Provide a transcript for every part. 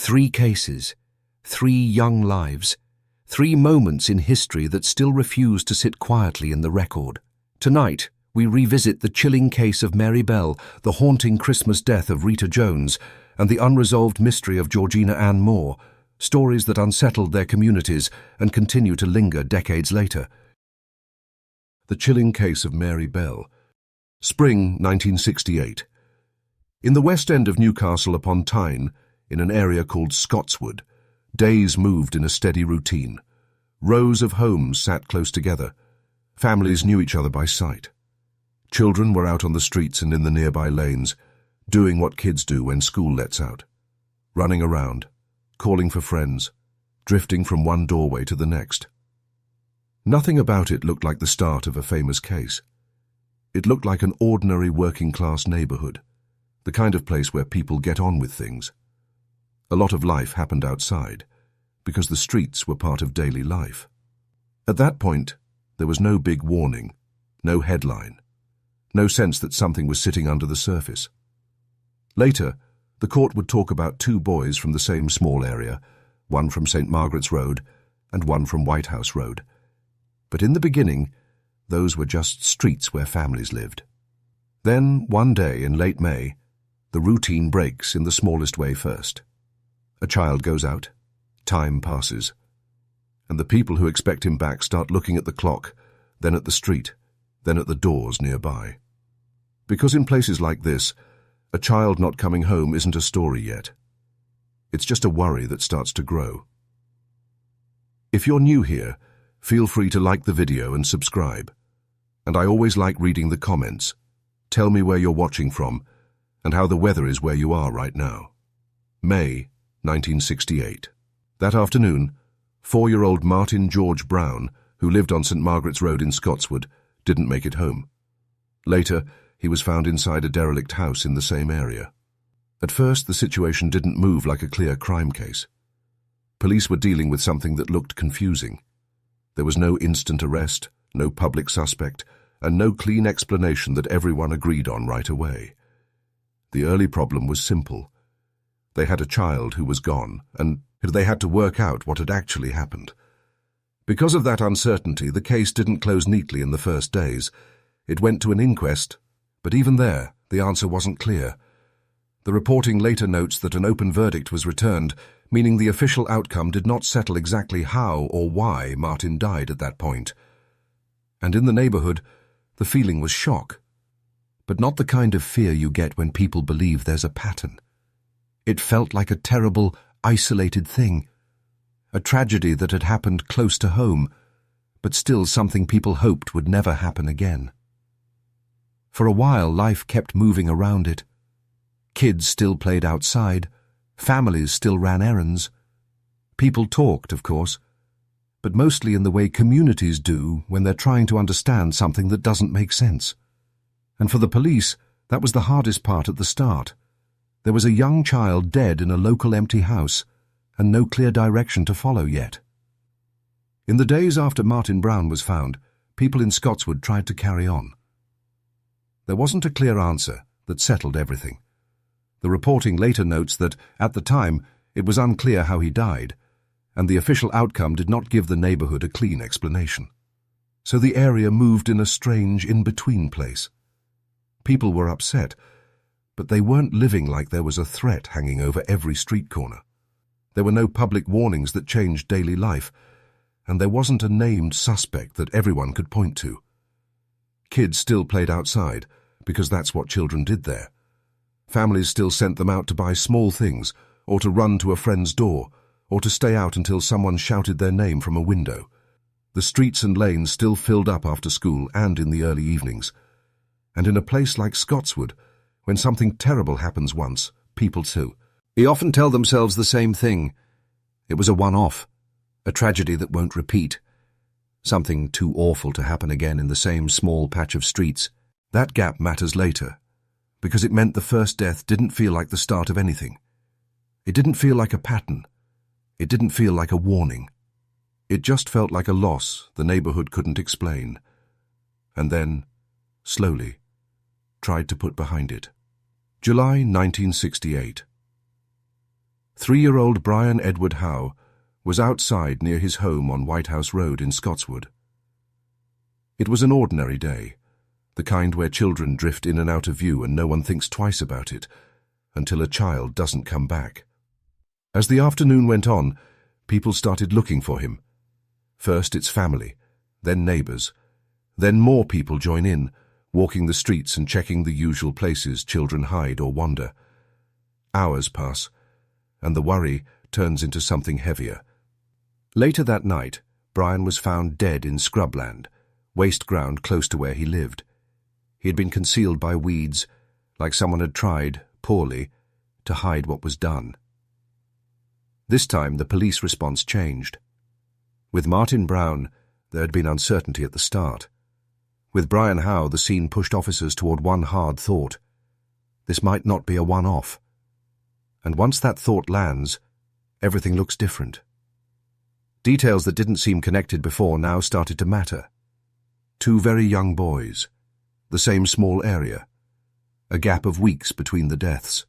3 cases, 3 young lives, 3 moments in history that still refuse to sit quietly in the record. Tonight, we revisit the chilling case of Mary Bell, the haunting Christmas death of Rita Jones, and the unresolved mystery of Georgina Ann Moore, stories that unsettled their communities and continue to linger decades later. The chilling case of Mary Bell. Spring 1968. In the west end of Newcastle upon Tyne, in an area called Scotswood, days moved in a steady routine. Rows of homes sat close together. Families knew each other by sight. Children were out on the streets and in the nearby lanes, doing what kids do when school lets out. Running around, calling for friends, drifting from one doorway to the next. Nothing about it looked like the start of a famous case. It looked like an ordinary working-class neighborhood, the kind of place where people get on with things. A lot of life happened outside, because the streets were part of daily life. At that point, there was no big warning, no headline, no sense that something was sitting under the surface. Later, the court would talk about 2 boys from the same small area, one from St. Margaret's Road and one from White House Road. But in the beginning, those were just streets where families lived. Then, one day in late May, the routine breaks in the smallest way first. A child goes out, time passes, and the people who expect him back start looking at the clock, then at the street, then at the doors nearby. Because in places like this, a child not coming home isn't a story yet. It's just a worry that starts to grow. If you're new here, feel free to like the video and subscribe. And I always like reading the comments. Tell me where you're watching from and how the weather is where you are right now. May 1968. That afternoon, 4-year-old Martin George Brown, who lived on St. Margaret's Road in Scotswood, didn't make it home. Later, he was found inside a derelict house in the same area. At first, the situation didn't move like a clear crime case. Police were dealing with something that looked confusing. There was no instant arrest, no public suspect, and no clean explanation that everyone agreed on right away. The early problem was simple. They had a child who was gone, and they had to work out what had actually happened. Because of that uncertainty, the case didn't close neatly in the first days. It went to an inquest, but even there, the answer wasn't clear. The reporting later notes that an open verdict was returned, meaning the official outcome did not settle exactly how or why Martin died at that point. And in the neighborhood, the feeling was shock. But not the kind of fear you get when people believe there's a pattern. It felt like a terrible, isolated thing. A tragedy that had happened close to home, but still something people hoped would never happen again. For a while, life kept moving around it. Kids still played outside, families still ran errands. People talked, of course, but mostly in the way communities do when they're trying to understand something that doesn't make sense. And for the police, that was the hardest part at the start. There was a young child dead in a local empty house, and no clear direction to follow yet. In the days after Martin Brown was found, people in Scotswood tried to carry on. There wasn't a clear answer that settled everything. The reporting later notes that, at the time, it was unclear how he died, and the official outcome did not give the neighborhood a clean explanation. So the area moved in a strange in-between place. People were upset, but they weren't living like there was a threat hanging over every street corner. There were no public warnings that changed daily life, and there wasn't a named suspect that everyone could point to. Kids still played outside, because that's what children did there. Families still sent them out to buy small things, or to run to a friend's door, or to stay out until someone shouted their name from a window. The streets and lanes still filled up after school and in the early evenings. And in a place like Scotswood, when something terrible happens once, people too. They often tell themselves the same thing. It was a one-off, a tragedy that won't repeat. Something too awful to happen again in the same small patch of streets. That gap matters later, because it meant the first death didn't feel like the start of anything. It didn't feel like a pattern. It didn't feel like a warning. It just felt like a loss the neighborhood couldn't explain. And then, slowly, tried to put behind it. July 1968. 3-year-old Brian Edward Howe was outside near his home on White House Road in Scotswood. It was an ordinary day, the kind where children drift in and out of view and no one thinks twice about it until a child doesn't come back. As the afternoon went on, people started looking for him. First it's family, then neighbors, then more people join in, walking the streets and checking the usual places children hide or wander. Hours pass, and the worry turns into something heavier. Later that night, Brian was found dead in scrubland, waste ground close to where he lived. He had been concealed by weeds, like someone had tried, poorly, to hide what was done. This time the police response changed. With Martin Brown, there had been uncertainty at the start. With Brian Howe, the scene pushed officers toward one hard thought. This might not be a one-off. And once that thought lands, everything looks different. Details that didn't seem connected before now started to matter. 2 very young boys, the same small area, a gap of weeks between the deaths,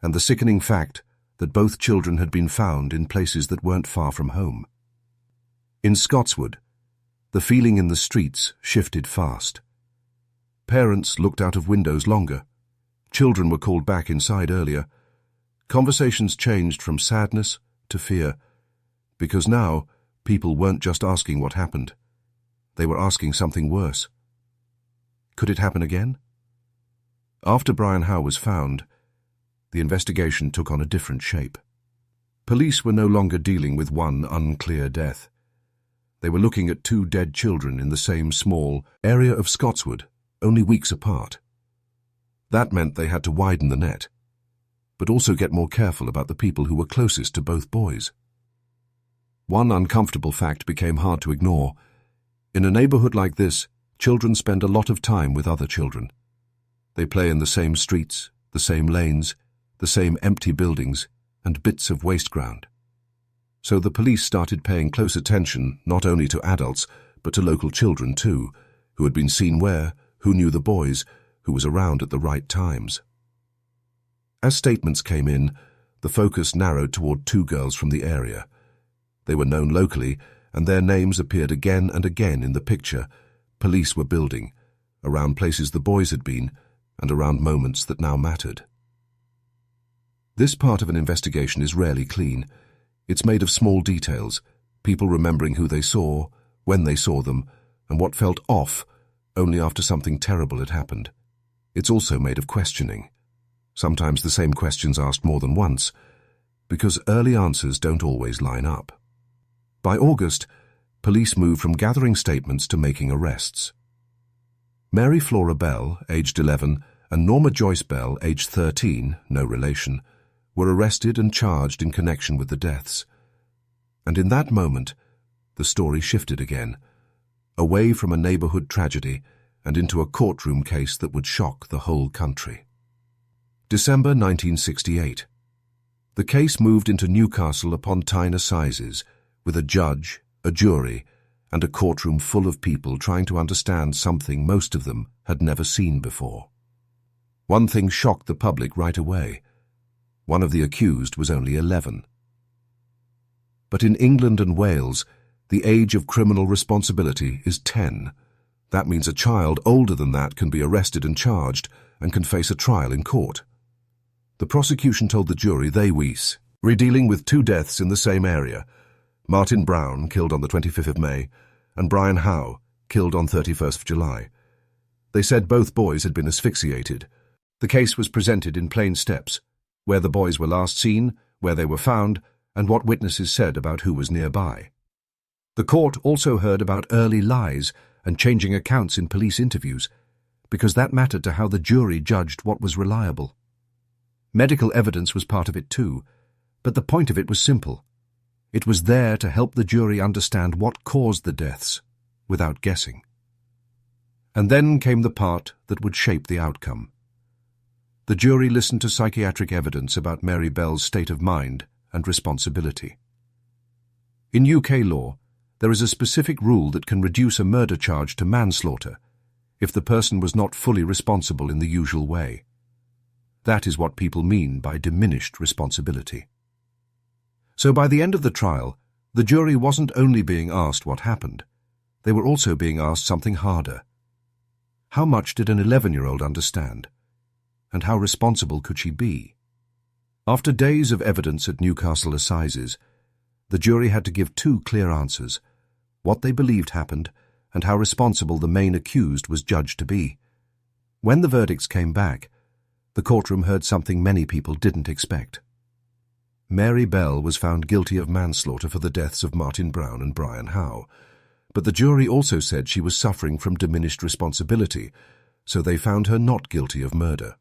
and the sickening fact that both children had been found in places that weren't far from home. In Scotswood, the feeling in the streets shifted fast. Parents looked out of windows longer. Children were called back inside earlier. Conversations changed from sadness to fear, because now people weren't just asking what happened. They were asking something worse. Could it happen again? After Brian Howe was found, the investigation took on a different shape. Police were no longer dealing with one unclear death. They were looking at 2 dead children in the same small area of Scotswood, only weeks apart. That meant they had to widen the net, but also get more careful about the people who were closest to both boys. One uncomfortable fact became hard to ignore. In a neighborhood like this, children spend a lot of time with other children. They play in the same streets, the same lanes, the same empty buildings, and bits of waste ground. So the police started paying close attention not only to adults, but to local children too, who had been seen where, who knew the boys, who was around at the right times. As statements came in, the focus narrowed toward 2 girls from the area. They were known locally, and their names appeared again and again in the picture police were building, around places the boys had been, and around moments that now mattered. This part of an investigation is rarely clean. It's made of small details, people remembering who they saw, when they saw them, and what felt off only after something terrible had happened. It's also made of questioning. Sometimes the same questions asked more than once, because early answers don't always line up. By August, police moved from gathering statements to making arrests. Mary Flora Bell, aged 11, and Norma Joyce Bell, aged 13, no relation, were arrested and charged in connection with the deaths. And in that moment, the story shifted again, away from a neighborhood tragedy and into a courtroom case that would shock the whole country. December 1968. The case moved into Newcastle upon Tyne Assizes, with a judge, a jury, and a courtroom full of people trying to understand something most of them had never seen before. One thing shocked the public right away. One of the accused was only 11. But in England and Wales, the age of criminal responsibility is 10. That means a child older than that can be arrested and charged and can face a trial in court. The prosecution told the jury they were dealing with 2 deaths in the same area, Martin Brown, killed on the 25th of May, and Brian Howe, killed on 31st of July. They said both boys had been asphyxiated. The case was presented in plain steps, where the boys were last seen, where they were found, and what witnesses said about who was nearby. The court also heard about early lies and changing accounts in police interviews, because that mattered to how the jury judged what was reliable. Medical evidence was part of it too, but the point of it was simple. It was there to help the jury understand what caused the deaths, without guessing. And then came the part that would shape the outcome. The jury listened to psychiatric evidence about Mary Bell's state of mind and responsibility. In UK law, there is a specific rule that can reduce a murder charge to manslaughter if the person was not fully responsible in the usual way. That is what people mean by diminished responsibility. So by the end of the trial, the jury wasn't only being asked what happened, they were also being asked something harder. How much did an 11-year-old understand? And how responsible could she be? After days of evidence at Newcastle Assizes, the jury had to give two clear answers: what they believed happened and how responsible the main accused was judged to be. When the verdicts came back, the courtroom heard something many people didn't expect. Mary Bell was found guilty of manslaughter for the deaths of Martin Brown and Brian Howe, but the jury also said she was suffering from diminished responsibility, so they found her not guilty of murder.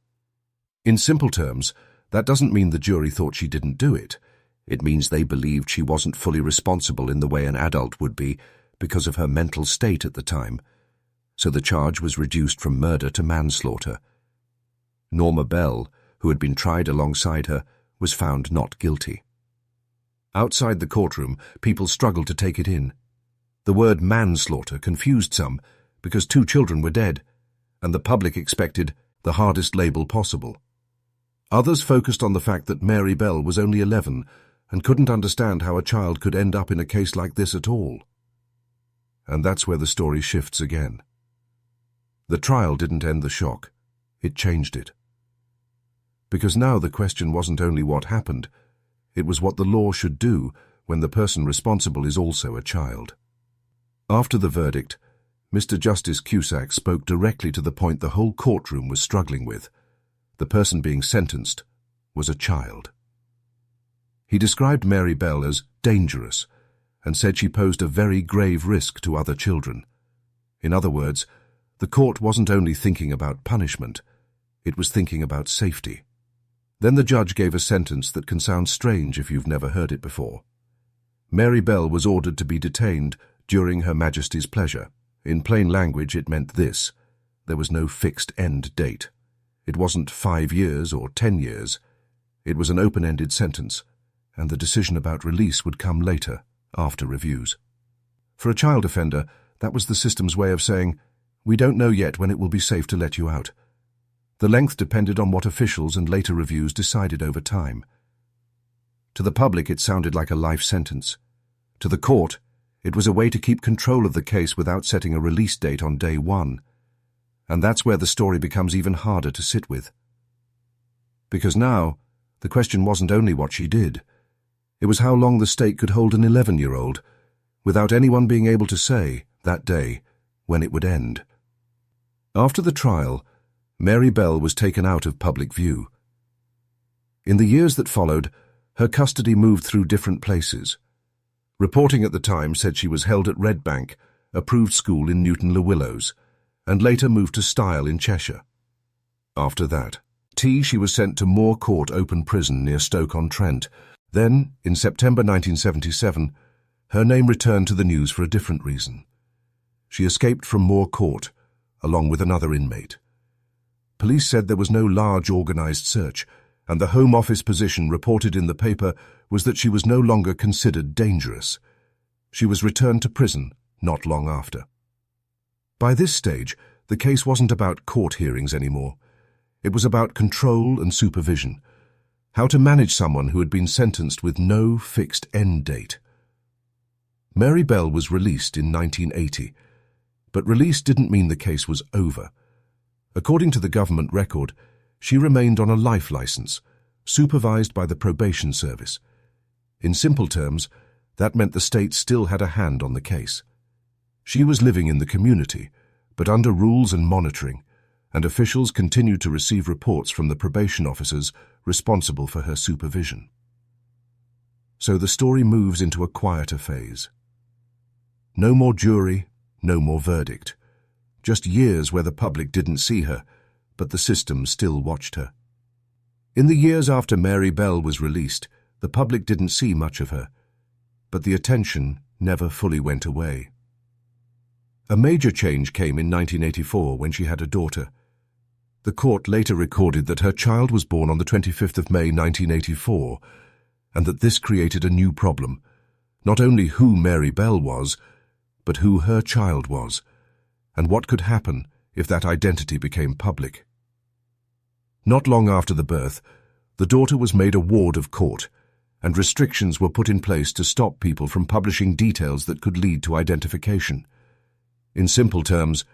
In simple terms, that doesn't mean the jury thought she didn't do it. It means they believed she wasn't fully responsible in the way an adult would be because of her mental state at the time, so the charge was reduced from murder to manslaughter. Norma Bell, who had been tried alongside her, was found not guilty. Outside the courtroom, people struggled to take it in. The word manslaughter confused some because 2 children were dead, and the public expected the hardest label possible. Others focused on the fact that Mary Bell was only 11 and couldn't understand how a child could end up in a case like this at all. And that's where the story shifts again. The trial didn't end the shock, it changed it. Because now the question wasn't only what happened, it was what the law should do when the person responsible is also a child. After the verdict, Mr. Justice Cusack spoke directly to the point the whole courtroom was struggling with. The person being sentenced was a child. He described Mary Bell as dangerous and said she posed a very grave risk to other children. In other words, the court wasn't only thinking about punishment, it was thinking about safety. Then the judge gave a sentence that can sound strange if you've never heard it before. Mary Bell was ordered to be detained during Her Majesty's pleasure. In plain language, it meant this: there was no fixed end date. It wasn't 5 years or 10 years. It was an open-ended sentence, and the decision about release would come later, after reviews. For a child offender, that was the system's way of saying, we don't know yet when it will be safe to let you out. The length depended on what officials and later reviews decided over time. To the public, it sounded like a life sentence. To the court, it was a way to keep control of the case without setting a release date on day 1. And that's where the story becomes even harder to sit with. Because now, the question wasn't only what she did. It was how long the state could hold an 11-year-old, without anyone being able to say, that day, when it would end. After the trial, Mary Bell was taken out of public view. In the years that followed, her custody moved through different places. Reporting at the time said she was held at Redbank, approved school in Newton-le-Willows, and later moved to Stile in Cheshire. After that, she was sent to Moore Court Open Prison near Stoke-on-Trent. Then, in September 1977, her name returned to the news for a different reason. She escaped from Moore Court, along with another inmate. Police said there was no large organised search, and the Home Office position reported in the paper was that she was no longer considered dangerous. She was returned to prison not long after. By this stage, the case wasn't about court hearings anymore. It was about control and supervision, how to manage someone who had been sentenced with no fixed end date. Mary Bell was released in 1980, but release didn't mean the case was over. According to the government record, she remained on a life licence, supervised by the probation service. In simple terms, that meant the state still had a hand on the case. She was living in the community, but under rules and monitoring, and officials continued to receive reports from the probation officers responsible for her supervision. So the story moves into a quieter phase. No more jury, no more verdict. Just years where the public didn't see her, but the system still watched her. In the years after Mary Bell was released, the public didn't see much of her, but the attention never fully went away. A major change came in 1984 when she had a daughter. The court later recorded that her child was born on the 25th of May 1984, and that this created a new problem, not only who Mary Bell was, but who her child was, and what could happen if that identity became public. Not long after the birth, the daughter was made a ward of court, and restrictions were put in place to stop people from publishing details that could lead to identification. In simple terms,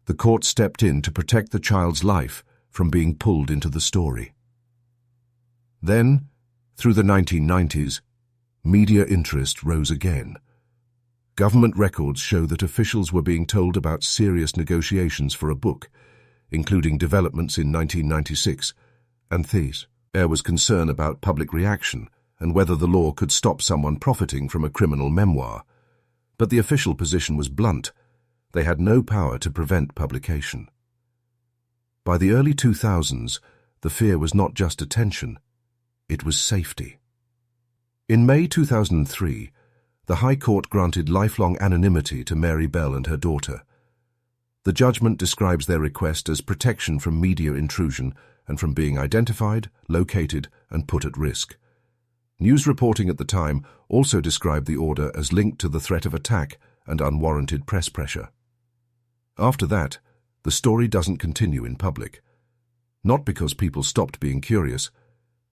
the court stepped in to protect the child's life from being pulled into the story. Then, through the 1990s, media interest rose again. Government records show that officials were being told about serious negotiations for a book, including developments in 1996, and there was concern about public reaction and whether the law could stop someone profiting from a criminal memoir. But the official position was blunt. They had no power to prevent publication. By the early 2000s, the fear was not just attention, it was safety. In May 2003, the High Court granted lifelong anonymity to Mary Bell and her daughter. The judgment describes their request as protection from media intrusion and from being identified, located, and put at risk. News reporting at the time also described the order as linked to the threat of attack and unwarranted press pressure. After that, the story doesn't continue in public. Not because people stopped being curious,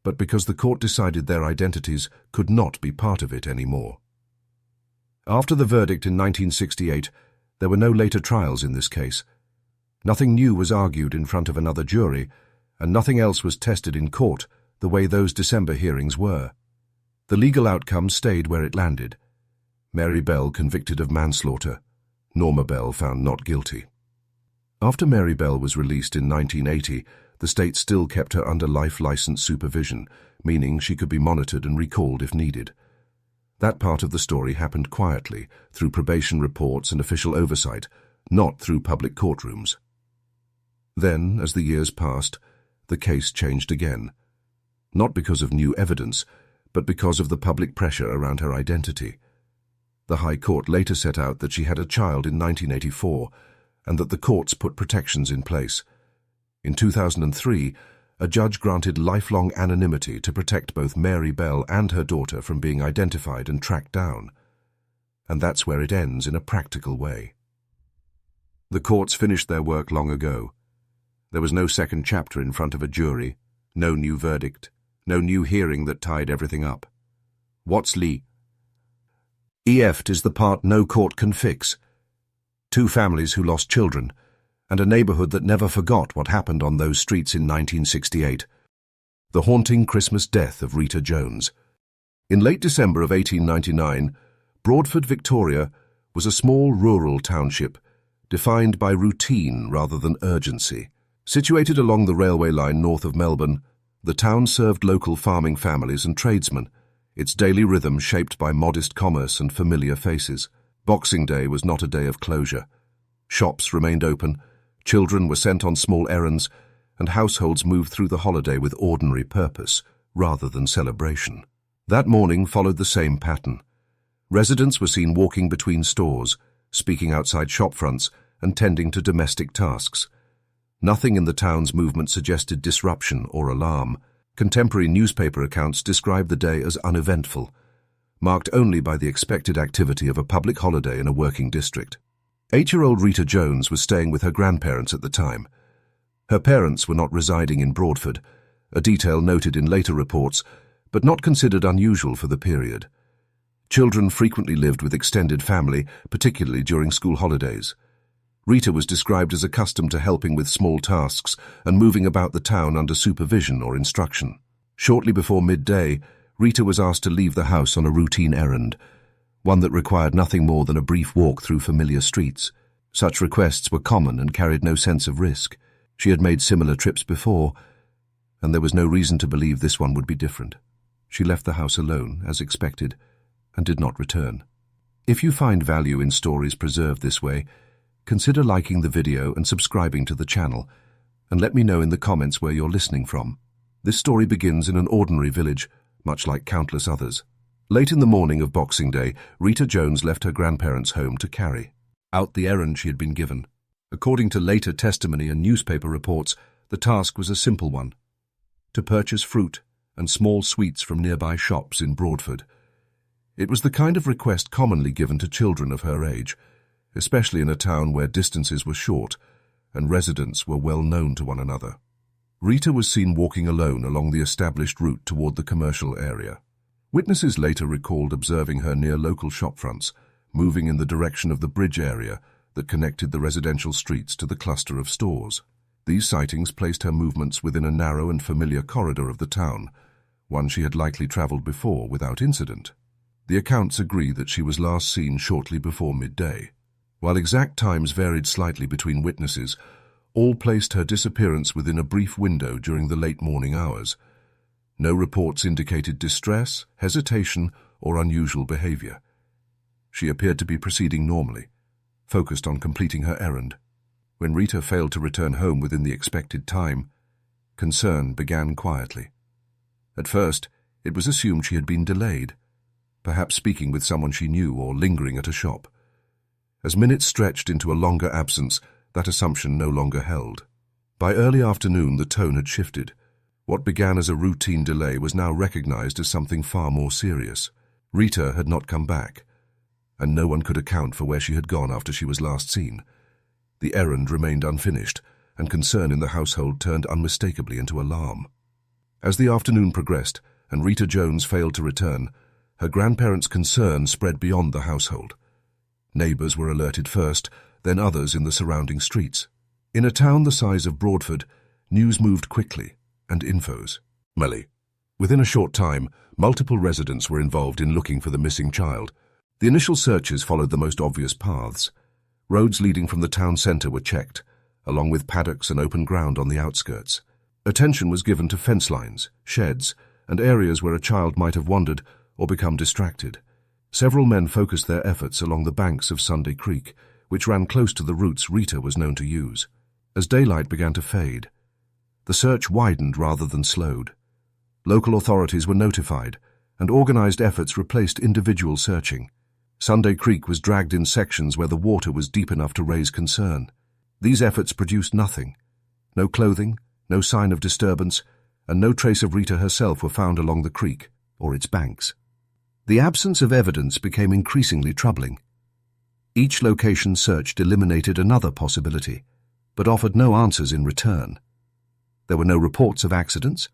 but because the court decided their identities could not be part of it anymore. After the verdict in 1968, there were no later trials in this case. Nothing new was argued in front of another jury, and nothing else was tested in court the way those December hearings were. The legal outcome stayed where it landed. Mary Bell convicted of manslaughter, Norma Bell found not guilty. After Mary Bell was released in 1980, the state still kept her under life license supervision, meaning she could be monitored and recalled if needed. That part of the story happened quietly, through probation reports and official oversight, not through public courtrooms. Then, as the years passed, the case changed again. Not because of new evidence, but because of the public pressure around her identity. The High Court later set out that she had a child in 1984, and that the courts put protections in place. In 2003, a judge granted lifelong anonymity to protect both Mary Bell and her daughter from being identified and tracked down. And that's where it ends in a practical way. The courts finished their work long ago. There was no second chapter in front of a jury, no new verdict, no new hearing that tied everything up. What's Lee? EFT is the part no court can fix. Two families who lost children, and a neighborhood that never forgot what happened on those streets in 1968. The haunting Christmas death of Rita Jones. In late December of 1899, Broadford, Victoria, was a small rural township, defined by routine rather than urgency. Situated along the railway line north of Melbourne, the town served local farming families and tradesmen, its daily rhythm shaped by modest commerce and familiar faces. Boxing Day was not a day of closure. Shops remained open, children were sent on small errands, and households moved through the holiday with ordinary purpose, rather than celebration. That morning followed the same pattern. Residents were seen walking between stores, speaking outside shop fronts, and tending to domestic tasks. Nothing in the town's movement suggested disruption or alarm. Contemporary newspaper accounts described the day as uneventful, marked only by the expected activity of a public holiday in a working district. 8-year-old Rita Jones was staying with her grandparents at the time. Her parents were not residing in Broadford, a detail noted in later reports, but not considered unusual for the period. Children frequently lived with extended family, particularly during school holidays. Rita was described as accustomed to helping with small tasks and moving about the town under supervision or instruction. Shortly before midday, Rita was asked to leave the house on a routine errand, one that required nothing more than a brief walk through familiar streets. Such requests were common and carried no sense of risk. She had made similar trips before, and there was no reason to believe this one would be different. She left the house alone, as expected, and did not return. If you find value in stories preserved this way, consider liking the video and subscribing to the channel, and let me know in the comments where you're listening from. This story begins in an ordinary village, much like countless others. Late in the morning of Boxing Day, Rita Jones left her grandparents' home to carry out the errand she had been given. According to later testimony and newspaper reports, the task was a simple one: to purchase fruit and small sweets from nearby shops in Broadford. It was the kind of request commonly given to children of her age, especially in a town where distances were short and residents were well known to one another. Rita was seen walking alone along the established route toward the commercial area. Witnesses later recalled observing her near local shopfronts, moving in the direction of the bridge area that connected the residential streets to the cluster of stores. These sightings placed her movements within a narrow and familiar corridor of the town, one she had likely travelled before without incident. The accounts agree that she was last seen shortly before midday. While exact times varied slightly between witnesses, all placed her disappearance within a brief window during the late morning hours. No reports indicated distress, hesitation, or unusual behaviour. She appeared to be proceeding normally, focused on completing her errand. When Rita failed to return home within the expected time, concern began quietly. At first, it was assumed she had been delayed, perhaps speaking with someone she knew or lingering at a shop. As minutes stretched into a longer absence, that assumption no longer held. By early afternoon, the tone had shifted. What began as a routine delay was now recognized as something far more serious. Rita had not come back, and no one could account for where she had gone after she was last seen. The errand remained unfinished, and concern in the household turned unmistakably into alarm. As the afternoon progressed and Rita Jones failed to return, her grandparents' concern spread beyond the household. Neighbours were alerted first, then others in the surrounding streets. In a town the size of Broadford, news moved quickly, and infos. Within a short time, multiple residents were involved in looking for the missing child. The initial searches followed the most obvious paths. Roads leading from the town centre were checked, along with paddocks and open ground on the outskirts. Attention was given to fence lines, sheds, and areas where a child might have wandered or become distracted. Several men focused their efforts along the banks of Sunday Creek, which ran close to the routes Rita was known to use. As daylight began to fade, the search widened rather than slowed. Local authorities were notified, and organized efforts replaced individual searching. Sunday Creek was dragged in sections where the water was deep enough to raise concern. These efforts produced nothing. No clothing, no sign of disturbance, and no trace of Rita herself were found along the creek or its banks. The absence of evidence became increasingly troubling. Each location searched eliminated another possibility, but offered no answers in return. There were no reports of accidents,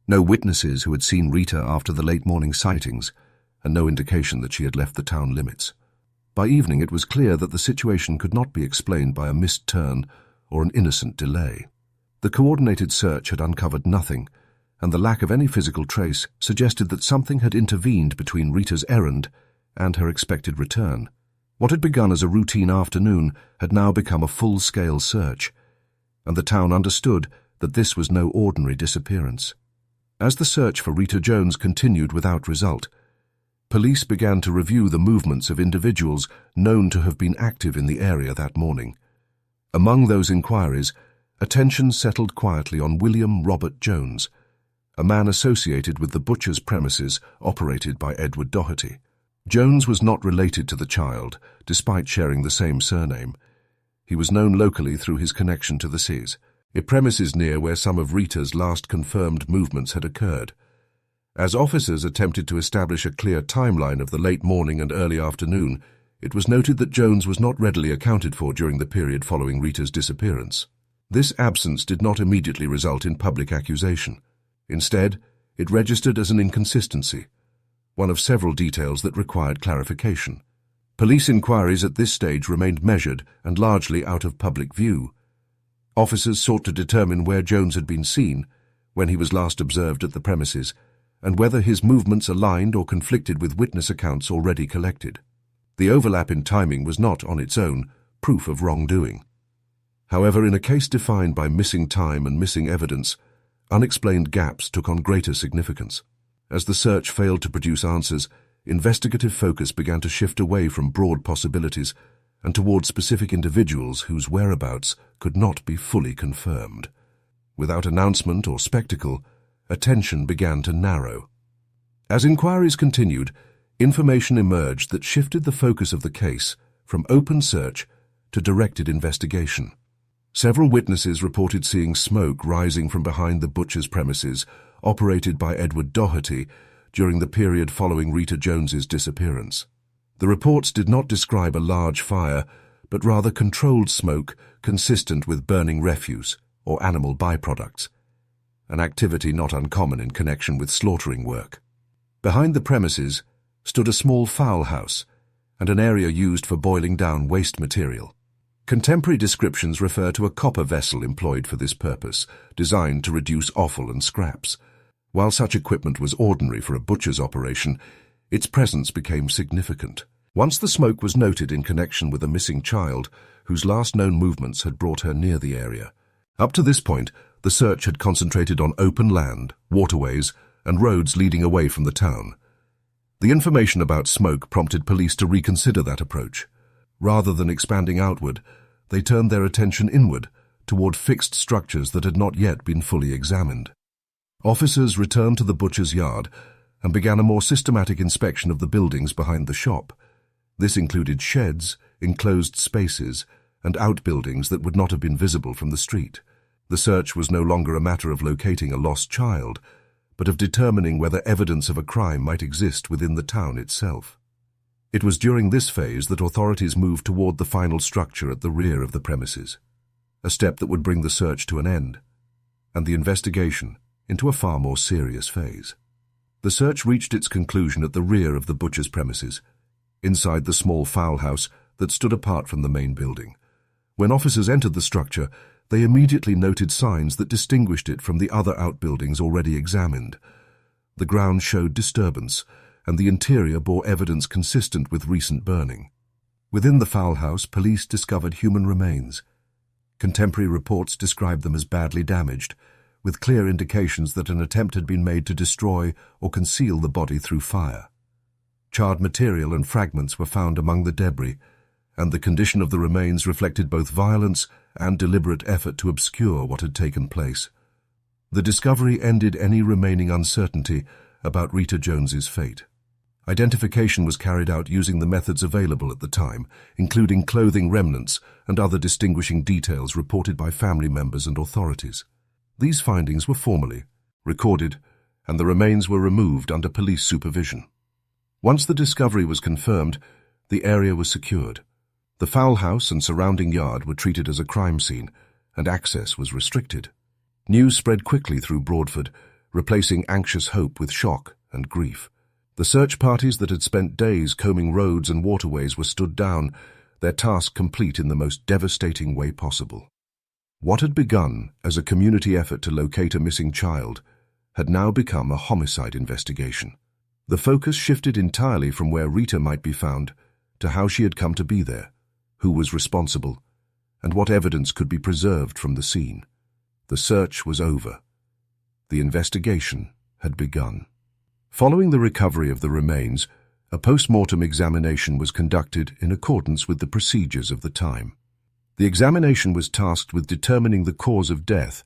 no witnesses who had seen Rita after the late morning sightings, and no indication that she had left the town limits. By evening it was clear that the situation could not be explained by a missed turn or an innocent delay. The coordinated search had uncovered nothing, and the lack of any physical trace suggested that something had intervened between Rita's errand and her expected return. What had begun as a routine afternoon had now become a full-scale search, and the town understood that this was no ordinary disappearance. As the search for Rita Jones continued without result, police began to review the movements of individuals known to have been active in the area that morning. Among those inquiries, attention settled quietly on William Robert Jones, a man associated with the butcher's premises operated by Edward Doherty. Jones was not related to the child, despite sharing the same surname. He was known locally through his connection to the Cs, a premises near where some of Rita's last confirmed movements had occurred. As officers attempted to establish a clear timeline of the late morning and early afternoon, it was noted that Jones was not readily accounted for during the period following Rita's disappearance. This absence did not immediately result in public accusation. Instead, it registered as an inconsistency, one of several details that required clarification. Police inquiries at this stage remained measured and largely out of public view. Officers sought to determine where Jones had been seen, when he was last observed at the premises, and whether his movements aligned or conflicted with witness accounts already collected. The overlap in timing was not, on its own, proof of wrongdoing. However, in a case defined by missing time and missing evidence, unexplained gaps took on greater significance. As the search failed to produce answers, investigative focus began to shift away from broad possibilities and toward specific individuals whose whereabouts could not be fully confirmed. Without announcement or spectacle, attention began to narrow. As inquiries continued, information emerged that shifted the focus of the case from open search to directed investigation. Several witnesses reported seeing smoke rising from behind the butcher's premises operated by Edward Doherty during the period following Rita Jones's disappearance. The reports did not describe a large fire, but rather controlled smoke consistent with burning refuse or animal byproducts, an activity not uncommon in connection with slaughtering work. Behind the premises stood a small fowl house and an area used for boiling down waste material. Contemporary descriptions refer to a copper vessel employed for this purpose, designed to reduce offal and scraps. While such equipment was ordinary for a butcher's operation, its presence became significant. Once the smoke was noted in connection with a missing child, whose last known movements had brought her near the area. Up to this point, the search had concentrated on open land, waterways, and roads leading away from the town. The information about smoke prompted police to reconsider that approach. Rather than expanding outward, they turned their attention inward, toward fixed structures that had not yet been fully examined. Officers returned to the butcher's yard and began a more systematic inspection of the buildings behind the shop. This included sheds, enclosed spaces, and outbuildings that would not have been visible from the street. The search was no longer a matter of locating a lost child, but of determining whether evidence of a crime might exist within the town itself. It was during this phase that authorities moved toward the final structure at the rear of the premises, a step that would bring the search to an end, and the investigation into a far more serious phase. The search reached its conclusion at the rear of the butcher's premises, inside the small fowl house that stood apart from the main building. When officers entered the structure, they immediately noted signs that distinguished it from the other outbuildings already examined. The ground showed disturbance, and the interior bore evidence consistent with recent burning. Within the fowl house, police discovered human remains. Contemporary reports described them as badly damaged, with clear indications that an attempt had been made to destroy or conceal the body through fire. Charred material and fragments were found among the debris, and the condition of the remains reflected both violence and deliberate effort to obscure what had taken place. The discovery ended any remaining uncertainty about Rita Jones's fate. Identification was carried out using the methods available at the time, including clothing remnants and other distinguishing details reported by family members and authorities. These findings were formally recorded, and the remains were removed under police supervision. Once the discovery was confirmed, the area was secured. The fowl house and surrounding yard were treated as a crime scene, and access was restricted. News spread quickly through Broadford, replacing anxious hope with shock and grief. The search parties that had spent days combing roads and waterways were stood down, their task complete in the most devastating way possible. What had begun as a community effort to locate a missing child had now become a homicide investigation. The focus shifted entirely from where Rita might be found to how she had come to be there, who was responsible, and what evidence could be preserved from the scene. The search was over. The investigation had begun. Following the recovery of the remains, a post-mortem examination was conducted in accordance with the procedures of the time. The examination was tasked with determining the cause of death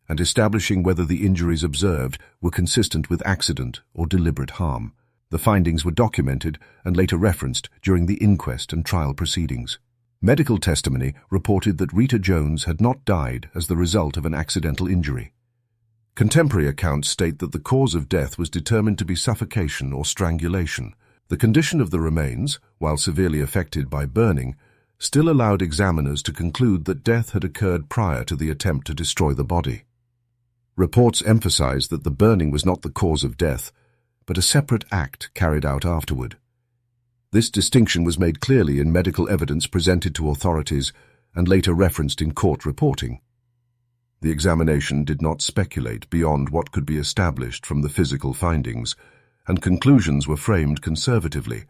and establishing whether the injuries observed were consistent with accident or deliberate harm. The findings were documented and later referenced during the inquest and trial proceedings. Medical testimony reported that Rita Jones had not died as the result of an accidental injury. Contemporary accounts state that the cause of death was determined to be suffocation or strangulation. The condition of the remains, while severely affected by burning, still allowed examiners to conclude that death had occurred prior to the attempt to destroy the body. Reports emphasized that the burning was not the cause of death, but a separate act carried out afterward. This distinction was made clearly in medical evidence presented to authorities and later referenced in court reporting. The examination did not speculate beyond what could be established from the physical findings, and conclusions were framed conservatively,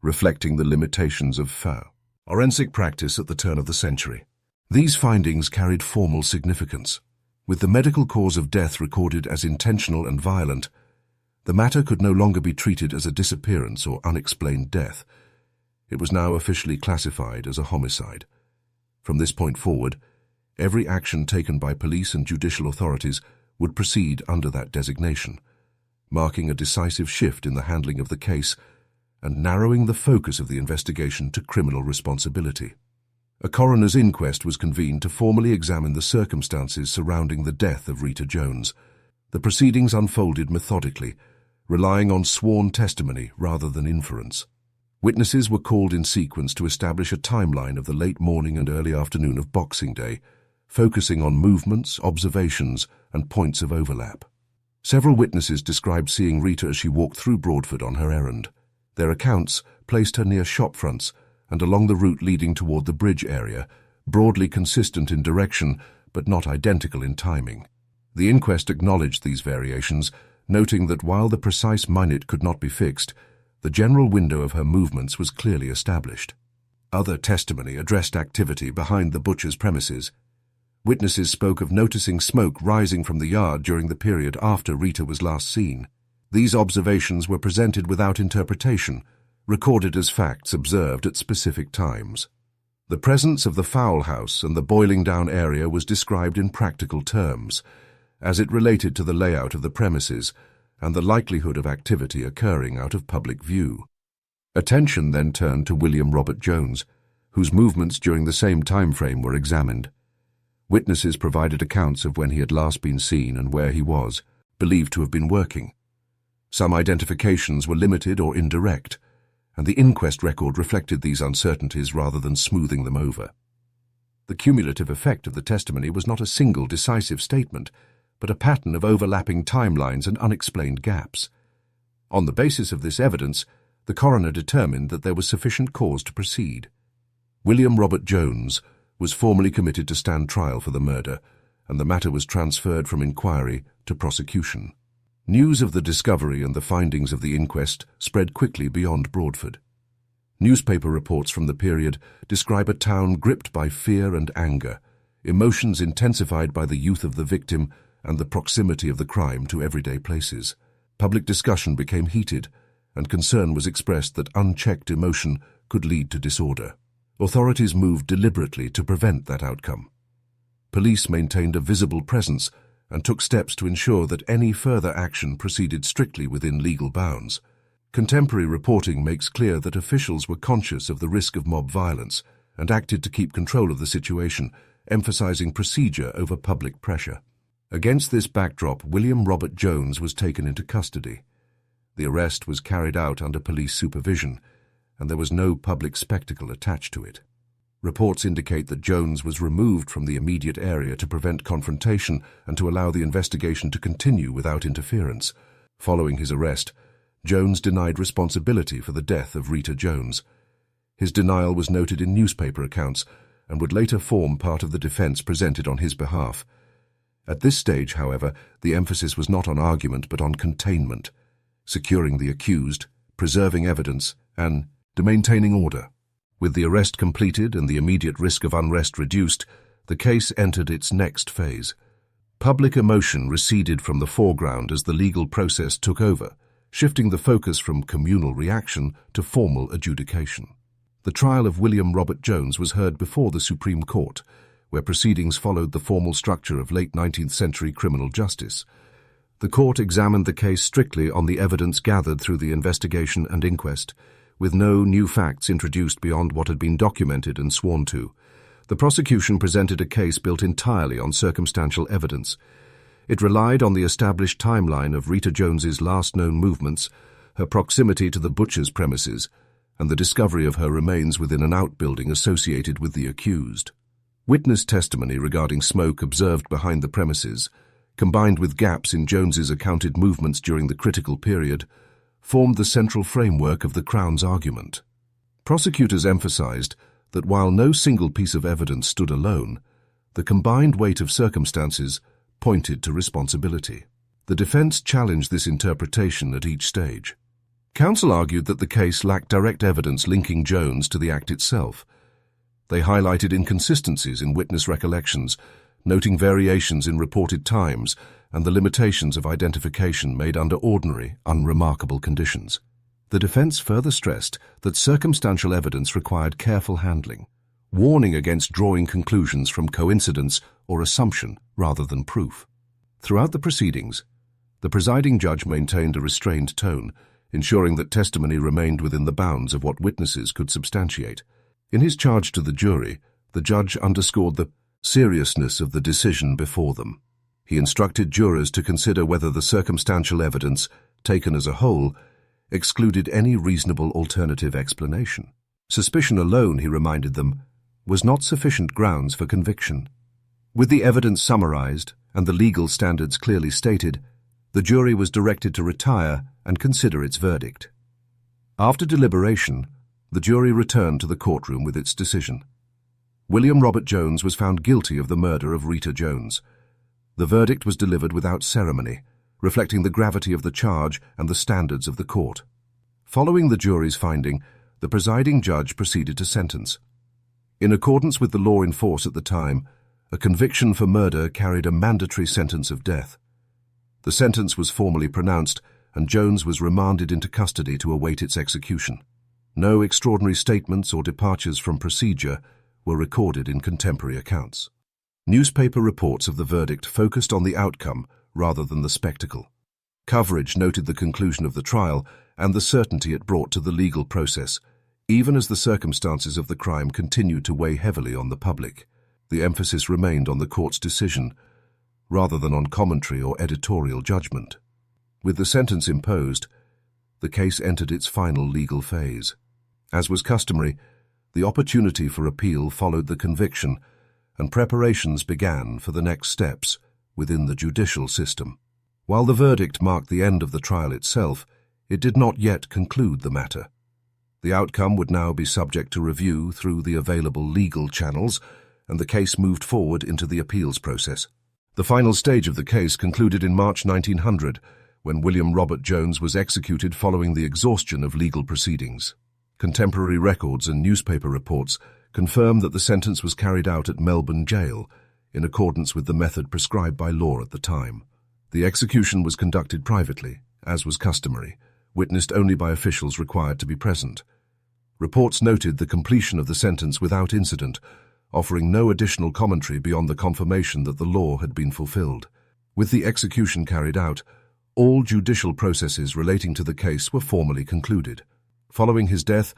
reflecting the limitations of forensic practice at the turn of the century. These findings carried formal significance. With the medical cause of death recorded as intentional and violent, the matter could no longer be treated as a disappearance or unexplained death. It was now officially classified as a homicide. From this point forward, every action taken by police and judicial authorities would proceed under that designation, marking a decisive shift in the handling of the case and narrowing the focus of the investigation to criminal responsibility. A coroner's inquest was convened to formally examine the circumstances surrounding the death of Rita Jones. The proceedings unfolded methodically, relying on sworn testimony rather than inference. Witnesses were called in sequence to establish a timeline of the late morning and early afternoon of Boxing Day, focusing on movements, observations, and points of overlap. Several witnesses described seeing Rita as she walked through Broadford on her errand. Their accounts placed her near shop fronts and along the route leading toward the bridge area, broadly consistent in direction but not identical in timing. The inquest acknowledged these variations, noting that while the precise minute could not be fixed, the general window of her movements was clearly established. Other testimony addressed activity behind the butcher's premises. Witnesses spoke of noticing smoke rising from the yard during the period after Rita was last seen. These observations were presented without interpretation, recorded as facts observed at specific times. The presence of the fowl house and the boiling down area was described in practical terms, as it related to the layout of the premises and the likelihood of activity occurring out of public view. Attention then turned to William Robert Jones, whose movements during the same time frame were examined. Witnesses provided accounts of when he had last been seen and where he was, believed to have been working. Some identifications were limited or indirect, and the inquest record reflected these uncertainties rather than smoothing them over. The cumulative effect of the testimony was not a single decisive statement, but a pattern of overlapping timelines and unexplained gaps. On the basis of this evidence, the coroner determined that there was sufficient cause to proceed. William Robert Jones was formally committed to stand trial for the murder, and the matter was transferred from inquiry to prosecution. News of the discovery and the findings of the inquest spread quickly beyond Broadford. Newspaper reports from the period describe a town gripped by fear and anger, emotions intensified by the youth of the victim and the proximity of the crime to everyday places. Public discussion became heated, and concern was expressed that unchecked emotion could lead to disorder. Authorities moved deliberately to prevent that outcome. Police maintained a visible presence and took steps to ensure that any further action proceeded strictly within legal bounds. Contemporary reporting makes clear that officials were conscious of the risk of mob violence and acted to keep control of the situation, emphasizing procedure over public pressure. Against this backdrop, William Robert Jones was taken into custody. The arrest was carried out under police supervision, and there was no public spectacle attached to it. Reports indicate that Jones was removed from the immediate area to prevent confrontation and to allow the investigation to continue without interference. Following his arrest, Jones denied responsibility for the death of Rita Jones. His denial was noted in newspaper accounts and would later form part of the defense presented on his behalf. At this stage, however, the emphasis was not on argument but on containment, securing the accused, preserving evidence, and maintaining order. With the arrest completed and the immediate risk of unrest reduced, the case entered its next phase. Public emotion receded from the foreground as the legal process took over, shifting the focus from communal reaction to formal adjudication. The trial of William Robert Jones was heard before the Supreme Court, where proceedings followed the formal structure of late 19th century criminal justice. The court examined the case strictly on the evidence gathered through the investigation and inquest, with no new facts introduced beyond what had been documented and sworn to. The prosecution presented a case built entirely on circumstantial evidence. It relied on the established timeline of Rita Jones's last known movements, her proximity to the butcher's premises, and the discovery of her remains within an outbuilding associated with the accused. Witness testimony regarding smoke observed behind the premises, combined with gaps in Jones's accounted movements during the critical period, formed the central framework of the Crown's argument. Prosecutors emphasized that while no single piece of evidence stood alone, the combined weight of circumstances pointed to responsibility. The defense challenged this interpretation at each stage. Counsel argued that the case lacked direct evidence linking Jones to the act itself. They highlighted inconsistencies in witness recollections, noting variations in reported times and the limitations of identification made under ordinary, unremarkable conditions. The defense further stressed that circumstantial evidence required careful handling, warning against drawing conclusions from coincidence or assumption rather than proof. Throughout the proceedings, the presiding judge maintained a restrained tone, ensuring that testimony remained within the bounds of what witnesses could substantiate. In his charge to the jury, the judge underscored the seriousness of the decision before them. He instructed jurors to consider whether the circumstantial evidence, taken as a whole, excluded any reasonable alternative explanation. Suspicion alone, he reminded them, was not sufficient grounds for conviction. With the evidence summarized and the legal standards clearly stated, The jury was directed to retire and consider its verdict. After deliberation, the jury returned to the courtroom with its decision. William Robert Jones was found guilty of the murder of Rita Jones. The verdict was delivered without ceremony, reflecting the gravity of the charge and the standards of the court. Following the jury's finding, the presiding judge proceeded to sentence. In accordance with the law in force at the time, a conviction for murder carried a mandatory sentence of death. The sentence was formally pronounced, and Jones was remanded into custody to await its execution. No extraordinary statements or departures from procedure were recorded in contemporary accounts. Newspaper reports of the verdict focused on the outcome rather than the spectacle. Coverage noted the conclusion of the trial and the certainty it brought to the legal process, even as the circumstances of the crime continued to weigh heavily on the public. The emphasis remained on the court's decision, rather than on commentary or editorial judgment. With the sentence imposed, the case entered its final legal phase. As was customary, the opportunity for appeal followed the conviction, and preparations began for the next steps within the judicial system. While the verdict marked the end of the trial itself, it did not yet conclude the matter. The outcome would now be subject to review through the available legal channels, and the case moved forward into the appeals process. The final stage of the case concluded in March 1900, when William Robert Jones was executed following the exhaustion of legal proceedings. Contemporary records and newspaper reports confirm that the sentence was carried out at Melbourne Jail, in accordance with the method prescribed by law at the time. The execution was conducted privately, as was customary, witnessed only by officials required to be present. Reports noted the completion of the sentence without incident, offering no additional commentary beyond the confirmation that the law had been fulfilled. With the execution carried out, all judicial processes relating to the case were formally concluded. Following his death,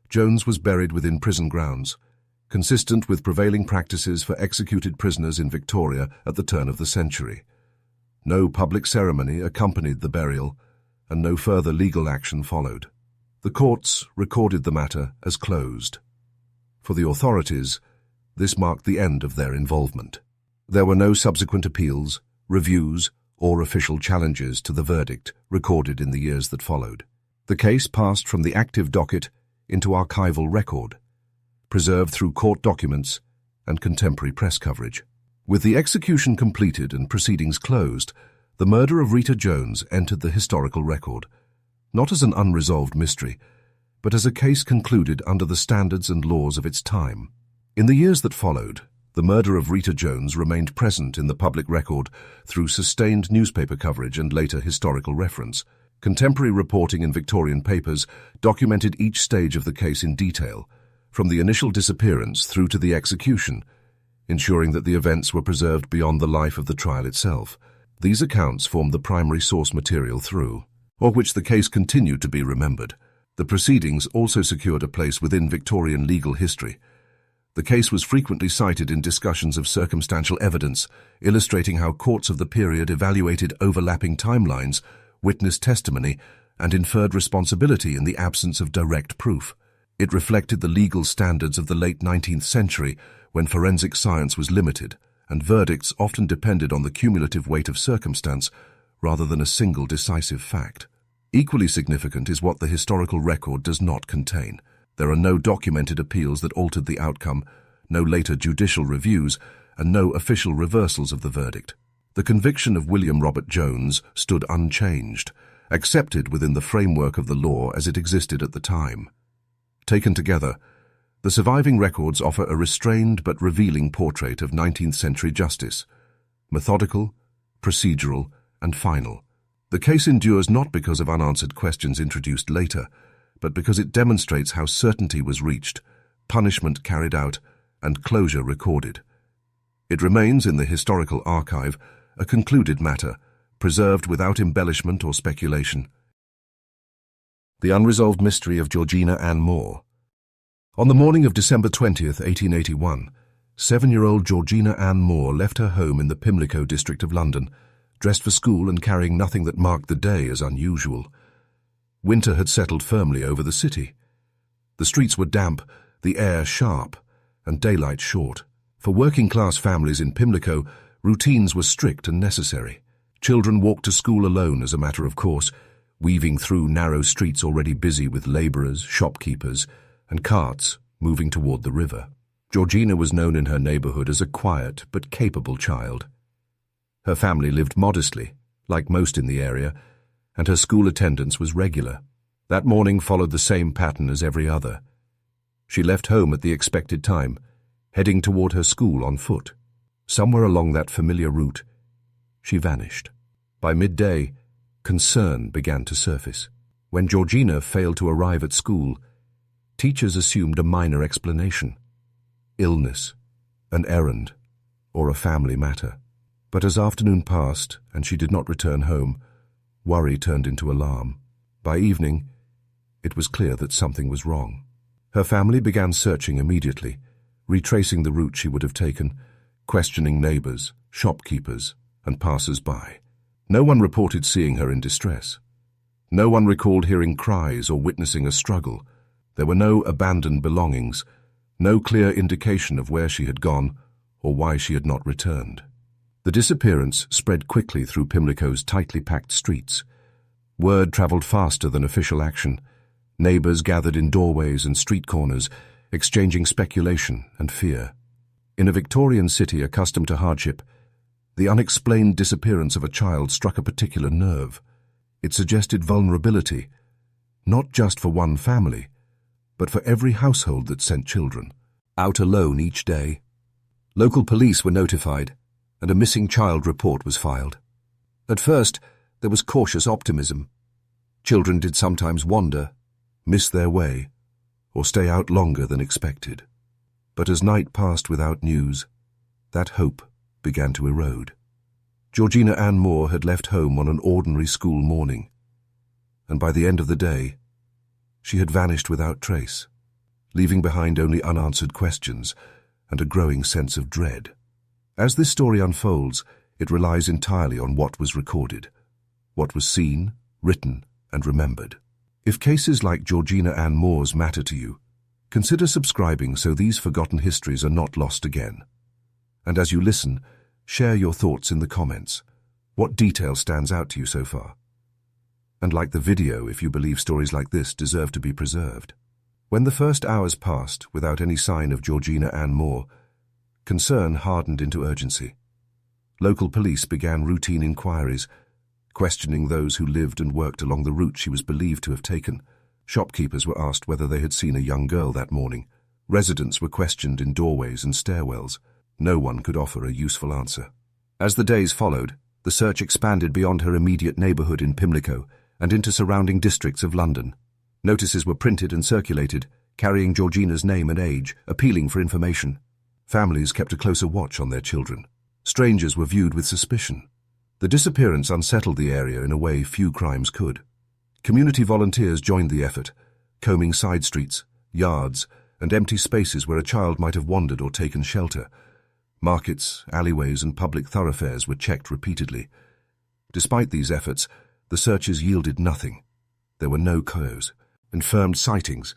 Jones was buried within prison grounds, consistent with prevailing practices for executed prisoners in Victoria at the turn of the century. No public ceremony accompanied the burial, and no further legal action followed. The courts recorded the matter as closed. For the authorities, this marked the end of their involvement. There were no subsequent appeals, reviews, or official challenges to the verdict recorded in the years that followed. The case passed from the active docket into archival record, preserved through court documents and contemporary press coverage. With the execution completed and proceedings closed, the murder of Rita Jones entered the historical record, not as an unresolved mystery, but as a case concluded under the standards and laws of its time. In the years that followed, the murder of Rita Jones remained present in the public record through sustained newspaper coverage and later historical reference. Contemporary reporting in Victorian papers documented each stage of the case in detail, from the initial disappearance through to the execution, ensuring that the events were preserved beyond the life of the trial itself. These accounts formed the primary source material through, or which the case continued to be remembered. The proceedings also secured a place within Victorian legal history. The case was frequently cited in discussions of circumstantial evidence, illustrating how courts of the period evaluated overlapping timelines, witness testimony, and inferred responsibility in the absence of direct proof. It reflected the legal standards of the late 19th century, when forensic science was limited, and verdicts often depended on the cumulative weight of circumstance rather than a single decisive fact. Equally significant is what the historical record does not contain. There are no documented appeals that altered the outcome, no later judicial reviews, and no official reversals of the verdict. The conviction of William Robert Jones stood unchanged, accepted within the framework of the law as it existed at the time. Taken together, the surviving records offer a restrained but revealing portrait of 19th century justice, methodical, procedural, and final. The case endures not because of unanswered questions introduced later, but because it demonstrates how certainty was reached, punishment carried out, and closure recorded. It remains in the historical archive, a concluded matter, preserved without embellishment or speculation. The Unresolved Mystery of Georgina Ann Moore. On the morning of December 20th, 1881, 7-year-old Georgina Ann Moore left her home in the Pimlico district of London, dressed for school and carrying nothing that marked the day as unusual. Winter had settled firmly over the city. The streets were damp, the air sharp, and daylight short. For working-class families in Pimlico, routines were strict and necessary. Children walked to school alone as a matter of course, weaving through narrow streets already busy with labourers, shopkeepers, and carts moving toward the river. Georgina was known in her neighbourhood as a quiet but capable child. Her family lived modestly, like most in the area, and her school attendance was regular. That morning followed the same pattern as every other. She left home at the expected time, heading toward her school on foot. Somewhere along that familiar route, she vanished. By midday, concern began to surface. When Georgina failed to arrive at school, teachers assumed a minor explanation: illness, an errand, or a family matter. But as afternoon passed and she did not return home, worry turned into alarm. By evening, it was clear that something was wrong. Her family began searching immediately, retracing the route she would have taken, questioning neighbours, shopkeepers, and passers-by. No one reported seeing her in distress. No one recalled hearing cries or witnessing a struggle. There were no abandoned belongings, no clear indication of where she had gone or why she had not returned. The disappearance spread quickly through Pimlico's tightly packed streets. Word travelled faster than official action. Neighbours gathered in doorways and street corners, exchanging speculation and fear. In a Victorian city accustomed to hardship, the unexplained disappearance of a child struck a particular nerve. It suggested vulnerability, not just for one family, but for every household that sent children out alone each day. Local police were notified, and a missing child report was filed. At first, there was cautious optimism. Children did sometimes wander, miss their way, or stay out longer than expected. But as night passed without news, that hope began to erode. Georgina Ann Moore had left home on an ordinary school morning, and by the end of the day, she had vanished without trace, leaving behind only unanswered questions and a growing sense of dread. As this story unfolds, it relies entirely on what was recorded, what was seen, written, and remembered. If cases like Georgina Ann Moore's matter to you, consider subscribing so these forgotten histories are not lost again. And as you listen, share your thoughts in the comments. What detail stands out to you so far? And like the video if you believe stories like this deserve to be preserved. When the first hours passed without any sign of Georgina Ann Moore, concern hardened into urgency. Local police began routine inquiries, questioning those who lived and worked along the route she was believed to have taken. Shopkeepers were asked whether they had seen a young girl that morning. Residents were questioned in doorways and stairwells. No one could offer a useful answer. As the days followed, the search expanded beyond her immediate neighbourhood in Pimlico and into surrounding districts of London. Notices were printed and circulated, carrying Georgina's name and age, appealing for information. Families kept a closer watch on their children. Strangers were viewed with suspicion. The disappearance unsettled the area in a way few crimes could. Community volunteers joined the effort, combing side streets, yards, and empty spaces where a child might have wandered or taken shelter. Markets, alleyways, and public thoroughfares were checked repeatedly. Despite these efforts, the searches yielded nothing. There were no clues, confirmed sightings,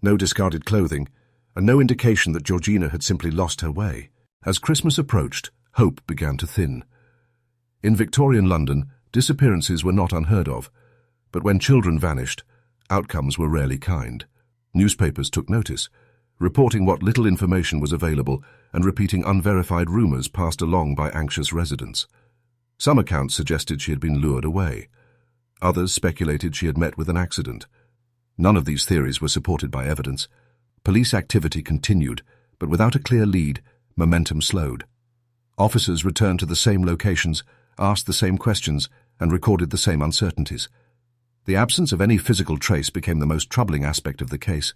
no discarded clothing, and no indication that Georgina had simply lost her way. As Christmas approached, hope began to thin. In Victorian London, disappearances were not unheard of, but when children vanished, outcomes were rarely kind. Newspapers took notice, reporting what little information was available and repeating unverified rumours passed along by anxious residents. Some accounts suggested she had been lured away. Others speculated she had met with an accident. None of these theories were supported by evidence. Police activity continued, but without a clear lead, momentum slowed. Officers returned to the same locations, asked the same questions, and recorded the same uncertainties. The absence of any physical trace became the most troubling aspect of the case.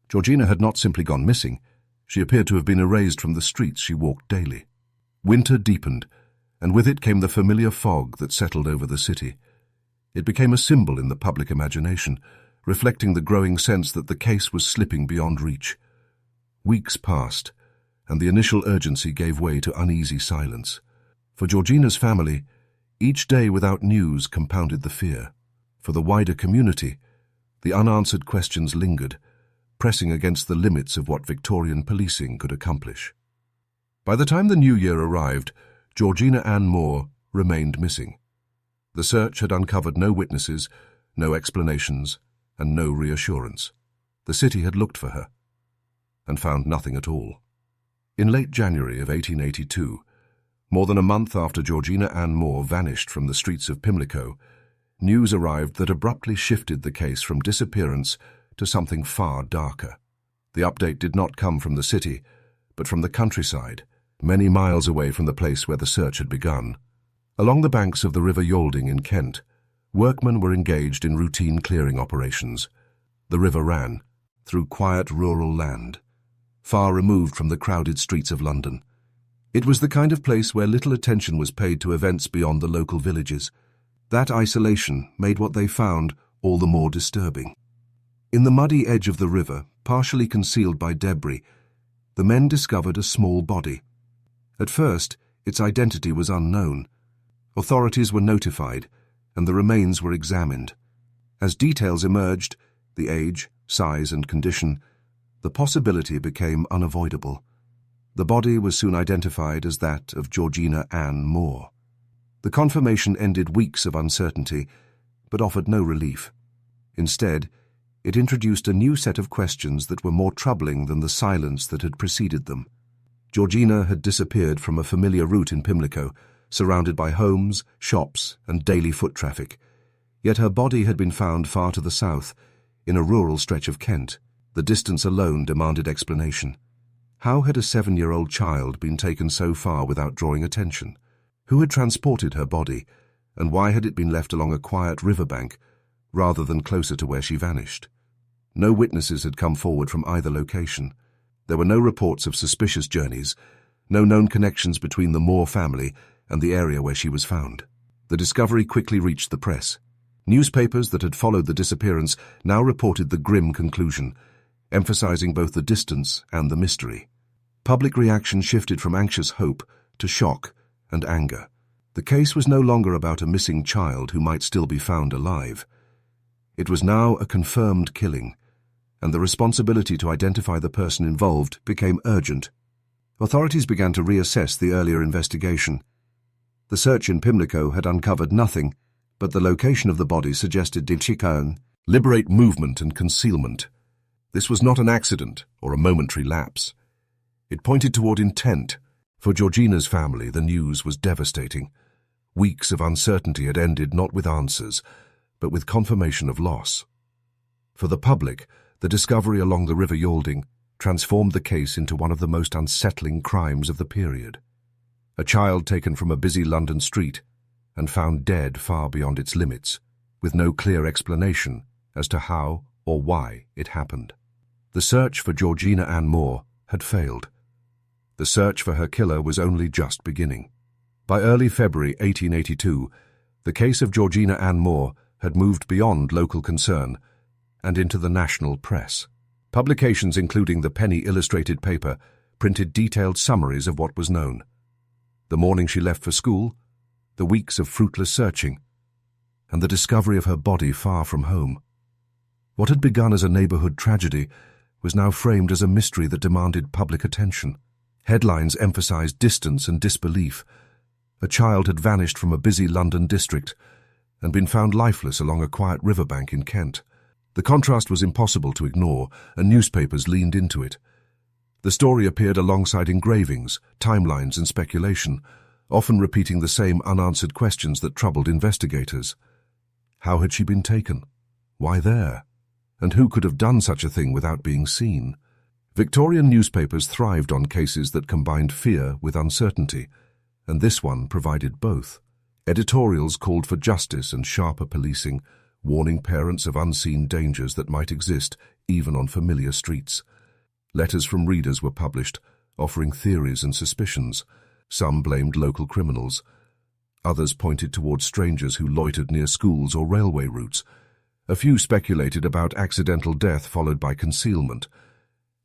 Georgina had not simply gone missing. She appeared to have been erased from the streets she walked daily. Winter deepened, and with it came the familiar fog that settled over the city. It became a symbol in the public imagination, reflecting the growing sense that the case was slipping beyond reach. Weeks passed, and the initial urgency gave way to uneasy silence. For Georgina's family, each day without news compounded the fear. For the wider community, the unanswered questions lingered, pressing against the limits of what Victorian policing could accomplish. By the time the new year arrived, Georgina Ann Moore remained missing. The search had uncovered no witnesses, no explanations, and no reassurance. The city had looked for her, and found nothing at all. In late January of 1882, more than a month after Georgina Ann Moore vanished from the streets of Pimlico, news arrived that abruptly shifted the case from disappearance to something far darker. The update did not come from the city, but from the countryside, many miles away from the place where the search had begun. Along the banks of the River Yalding in Kent, workmen were engaged in routine clearing operations. The river ran through quiet rural land, far removed from the crowded streets of London. It was the kind of place where little attention was paid to events beyond the local villages. That isolation made what they found all the more disturbing. In the muddy edge of the river, partially concealed by debris, the men discovered a small body. At first, its identity was unknown. Authorities were notified, and the remains were examined. As details emerged, the age, size, and condition, the possibility became unavoidable. The body was soon identified as that of Georgina Ann Moore. The confirmation ended weeks of uncertainty, but offered no relief. Instead, it introduced a new set of questions that were more troubling than the silence that had preceded them. Georgina had disappeared from a familiar route in Pimlico, surrounded by homes, shops, and daily foot traffic. Yet her body had been found far to the south, in a rural stretch of Kent. The distance alone demanded explanation. How had a 7-year-old child been taken so far without drawing attention? Who had transported her body, and why had it been left along a quiet riverbank rather than closer to where she vanished? No witnesses had come forward from either location. There were no reports of suspicious journeys, no known connections between the Moore family and the area where she was found. The discovery quickly reached the press. Newspapers that had followed the disappearance now reported the grim conclusion, emphasizing both the distance and the mystery. Public reaction shifted from anxious hope to shock and anger. The case was no longer about a missing child who might still be found alive. It was now a confirmed killing, and the responsibility to identify the person involved became urgent. Authorities began to reassess the earlier investigation. The search in Pimlico had uncovered nothing, but the location of the body suggested deliberate movement and concealment. This was not an accident or a momentary lapse. It pointed toward intent. For Georgina's family, the news was devastating. Weeks of uncertainty had ended not with answers, but with confirmation of loss. For the public, the discovery along the River Yalding transformed the case into one of the most unsettling crimes of the period. A child taken from a busy London street and found dead far beyond its limits, with no clear explanation as to how or why it happened. The search for Georgina Ann Moore had failed. The search for her killer was only just beginning. By early February 1882, the case of Georgina Ann Moore had moved beyond local concern and into the national press. Publications including the penny illustrated paper printed detailed summaries of what was known. The morning she left for school, the weeks of fruitless searching, and the discovery of her body far from home. What had begun as a neighborhood tragedy was now framed as a mystery that demanded public attention. Headlines emphasized distance and disbelief. A child had vanished from a busy London district and been found lifeless along a quiet riverbank in Kent. The contrast was impossible to ignore, and newspapers leaned into it. The story appeared alongside engravings, timelines, and speculation, often repeating the same unanswered questions that troubled investigators. How had she been taken? Why there? And who could have done such a thing without being seen? Victorian newspapers thrived on cases that combined fear with uncertainty, and this one provided both. Editorials called for justice and sharper policing, warning parents of unseen dangers that might exist even on familiar streets. Letters from readers were published, offering theories and suspicions. Some blamed local criminals. Others pointed toward strangers who loitered near schools or railway routes. A few speculated about accidental death followed by concealment.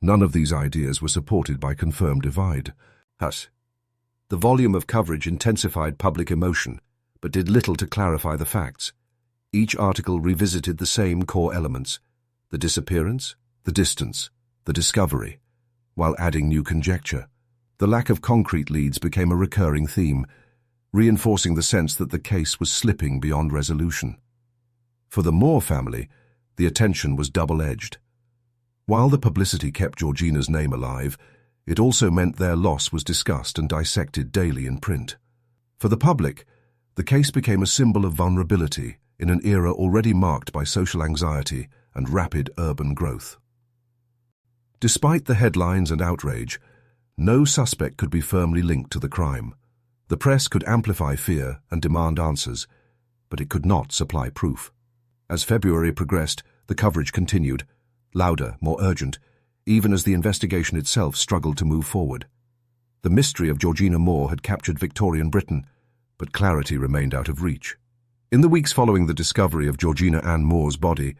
None of these ideas were supported by confirmed divide. The volume of coverage intensified public emotion, but did little to clarify the facts. Each article revisited the same core elements: the disappearance, the distance, the discovery, while adding new conjecture. The lack of concrete leads became a recurring theme. reinforcing the sense that the case was slipping beyond resolution. For the Moore family, the attention was double-edged. While the publicity kept Georgina's name alive, it also meant their loss was discussed and dissected daily in print. For the public, the case became a symbol of vulnerability in an era already marked by social anxiety and rapid urban growth. Despite the headlines and outrage, no suspect could be firmly linked to the crime. The press could amplify fear and demand answers, but it could not supply proof. As February progressed, the coverage continued, louder, more urgent, even as the investigation itself struggled to move forward. The mystery of Georgina Moore had captured Victorian Britain, but clarity remained out of reach. In the weeks following the discovery of Georgina Ann Moore's body,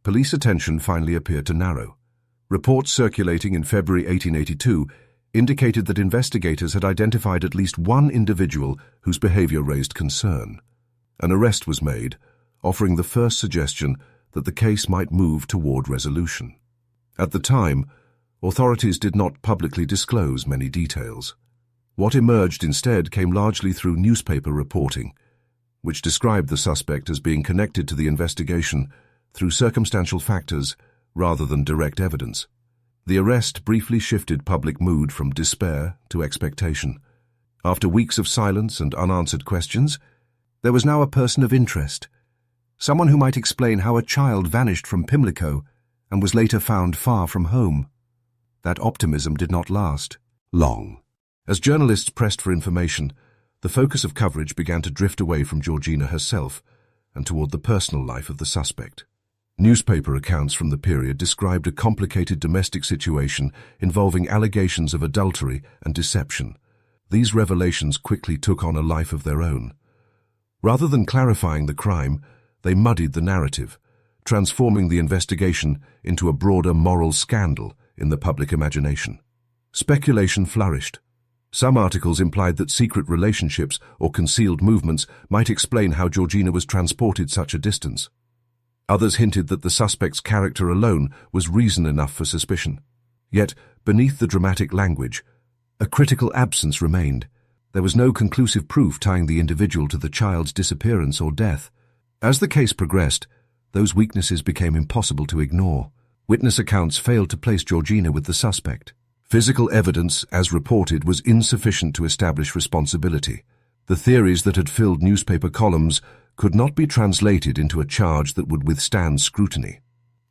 police attention finally appeared to narrow. Reports circulating in February 1882 indicated that investigators had identified at least one individual whose behavior raised concern. An arrest was made, offering the first suggestion that the case might move toward resolution. At the time, authorities did not publicly disclose many details. What emerged instead came largely through newspaper reporting, which described the suspect as being connected to the investigation through circumstantial factors rather than direct evidence. The arrest briefly shifted public mood from despair to expectation. After weeks of silence and unanswered questions, there was now a person of interest, someone who might explain how a child vanished from Pimlico and was later found far from home. That optimism did not last long. As journalists pressed for information, the focus of coverage began to drift away from Georgina herself and toward the personal life of the suspect. Newspaper accounts from the period described a complicated domestic situation involving allegations of adultery and deception. These revelations quickly took on a life of their own. Rather than clarifying the crime, they muddied the narrative, transforming the investigation into a broader moral scandal in the public imagination. Speculation flourished. Some articles implied that secret relationships or concealed movements might explain how Georgina was transported such a distance. Others hinted that the suspect's character alone was reason enough for suspicion. Yet, beneath the dramatic language, a critical absence remained. There was no conclusive proof tying the individual to the child's disappearance or death. As the case progressed, those weaknesses became impossible to ignore. Witness accounts failed to place Georgina with the suspect. Physical evidence, as reported, was insufficient to establish responsibility. The theories that had filled newspaper columns could not be translated into a charge that would withstand scrutiny.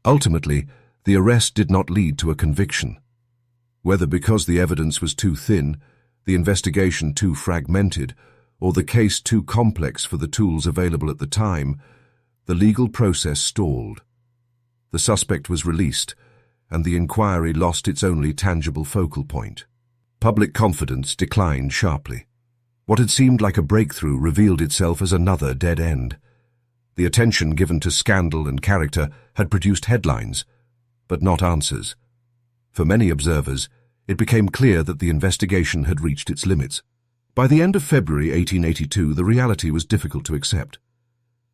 Ultimately, the arrest did not lead to a conviction. Whether because the evidence was too thin, the investigation too fragmented, or the case too complex for the tools available at the time, the legal process stalled. The suspect was released, and the inquiry lost its only tangible focal point. Public confidence declined sharply. What had seemed like a breakthrough revealed itself as another dead end. The attention given to scandal and character had produced headlines, but not answers. For many observers, it became clear that the investigation had reached its limits. By the end of February 1882, the reality was difficult to accept.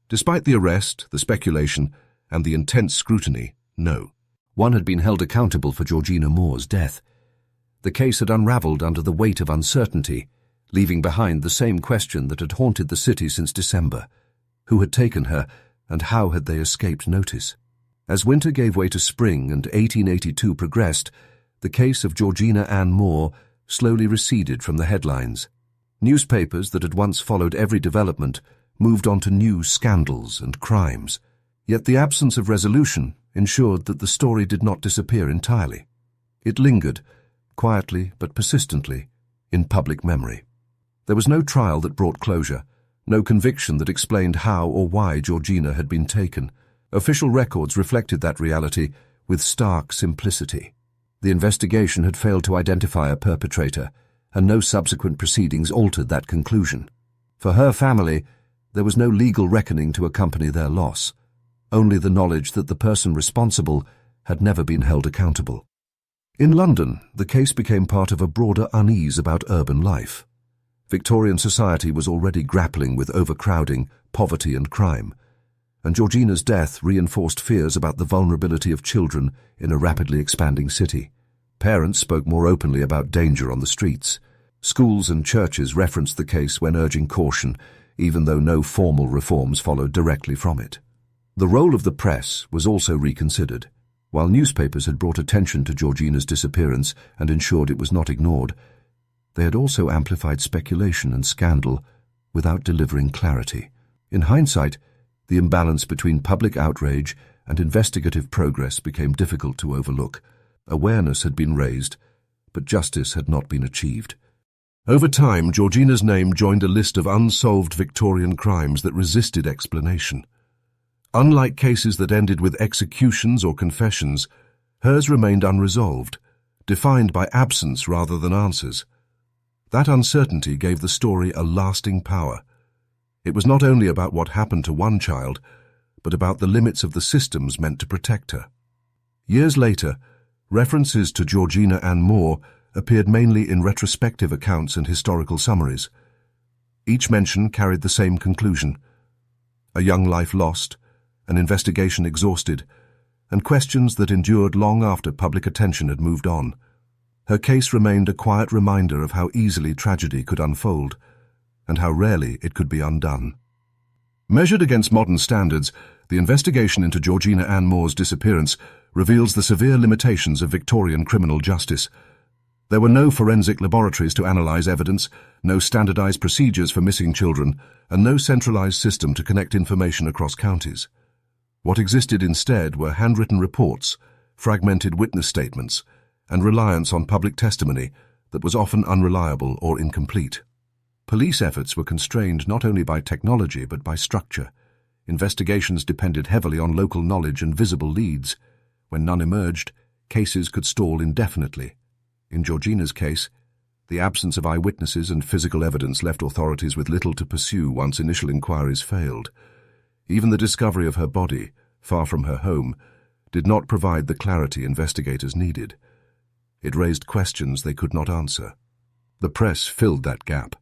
Despite the arrest, the speculation, and the intense scrutiny, no one had been held accountable for Georgina Moore's death. The case had unraveled under the weight of uncertainty, leaving behind the same question that had haunted the city since December. Who had taken her, and how had they escaped notice? As winter gave way to spring and 1882 progressed, the case of Georgina Ann Moore slowly receded from the headlines. Newspapers that had once followed every development moved on to new scandals and crimes. Yet the absence of resolution ensured that the story did not disappear entirely. It lingered, quietly but persistently, in public memory. There was no trial that brought closure, no conviction that explained how or why Georgina had been taken. Official records reflected that reality with stark simplicity. The investigation had failed to identify a perpetrator, and no subsequent proceedings altered that conclusion. For her family, there was no legal reckoning to accompany their loss, only the knowledge that the person responsible had never been held accountable. In London, the case became part of a broader unease about urban life. Victorian society was already grappling with overcrowding, poverty and crime, and Georgina's death reinforced fears about the vulnerability of children in a rapidly expanding city. Parents spoke more openly about danger on the streets. Schools and churches referenced the case when urging caution, even though no formal reforms followed directly from it. The role of the press was also reconsidered. While newspapers had brought attention to Georgina's disappearance and ensured it was not ignored, they had also amplified speculation and scandal without delivering clarity. In hindsight, the imbalance between public outrage and investigative progress became difficult to overlook. Awareness had been raised, but justice had not been achieved. Over time, Georgina's name joined a list of unsolved Victorian crimes that resisted explanation. Unlike cases that ended with executions or confessions, hers remained unresolved, defined by absence rather than answers. That uncertainty gave the story a lasting power. It was not only about what happened to one child, but about the limits of the systems meant to protect her. Years later, references to Georgina Ann Moore appeared mainly in retrospective accounts and historical summaries. Each mention carried the same conclusion: a young life lost, an investigation exhausted, and questions that endured long after public attention had moved on. Her case remained a quiet reminder of how easily tragedy could unfold, and how rarely it could be undone. Measured against modern standards, the investigation into Georgina Ann Moore's disappearance reveals the severe limitations of Victorian criminal justice. There were no forensic laboratories to analyze evidence, no standardized procedures for missing children, and no centralized system to connect information across counties. What existed instead were handwritten reports, fragmented witness statements, and reliance on public testimony that was often unreliable or incomplete. Police efforts were constrained not only by technology but by structure. Investigations depended heavily on local knowledge and visible leads. When none emerged, cases could stall indefinitely. In Georgina's case, the absence of eyewitnesses and physical evidence left authorities with little to pursue once initial inquiries failed. Even the discovery of her body, far from her home, did not provide the clarity investigators needed. It raised questions they could not answer. The press filled that gap.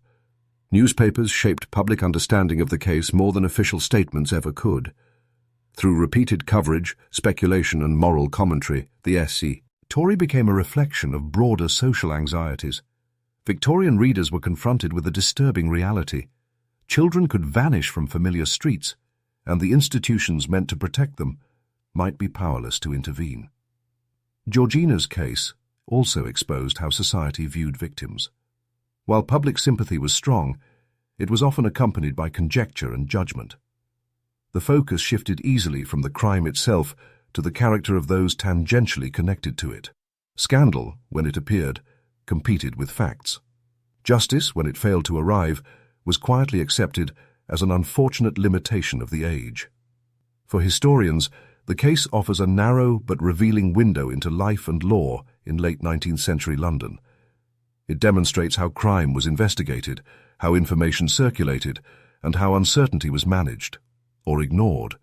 Newspapers shaped public understanding of the case more than official statements ever could. Through repeated coverage, speculation, and moral commentary, the story became a reflection of broader social anxieties. Victorian readers were confronted with a disturbing reality. Children could vanish from familiar streets, and the institutions meant to protect them might be powerless to intervene. Georgina's case also exposed how society viewed victims. While public sympathy was strong, it was often accompanied by conjecture and judgment. The focus shifted easily from the crime itself to the character of those tangentially connected to it. Scandal, when it appeared, competed with facts. Justice, when it failed to arrive, was quietly accepted as an unfortunate limitation of the age. For historians, the case offers a narrow but revealing window into life and law in late 19th century London. It demonstrates how crime was investigated, how information circulated, and how uncertainty was managed, or ignored.